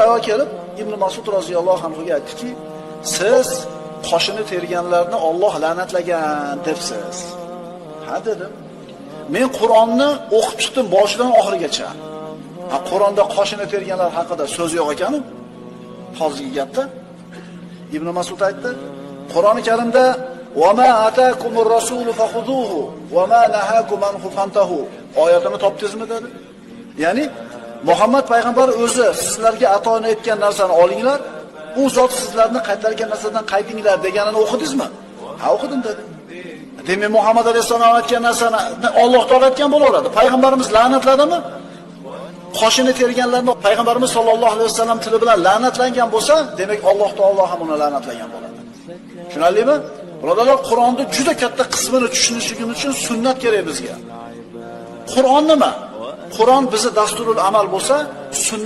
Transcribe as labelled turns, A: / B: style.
A: ayol kelib Ibn Mas'ud roziyallohu anhuga aytdiki, siz qoshini terganlarni Alloh la'natlagan debsiz. Ha dedim. Men Qur'onni o'qib chiqdim boshidan oxirigacha. Qur'onda qoshini terganlar haqida so'z yo'q ekan-ku. Hozirgi gapda Ibn Mas'ud aytdi, Qur'oni Karimda "Va ma ataakumur rasulu fakhuduhu va ma nahakum anhu fantahu" oyatini topdingizmi dedi. Ya'ni Muhammad payg'ambar o'zi sizlarga ato etgan narsani olinglar, u zot sizlarni qaytargan narsadan qaytinglar deganini o'qidingizmi? Ha, o'qidim dedi. Demak Muhammad alayhisalom aytgan narsani Alloh taolo aytgan bo'laveradi. Payg'ambarimiz la'natladimi? Qoshini terganlarni payg'ambarimiz sollallohu alayhi vasallam tili bilan la'natlangan bo'lsa, demak Alloh taolo ham uni la'natlagan bo'ladi. Tushunarlimi? Birodarlar, Qur'onni juda katta qismini tushunishimiz uchun sunnat kerak bizga. Qur'on nima? Qur'on bizni dasturul amal bo'lsa,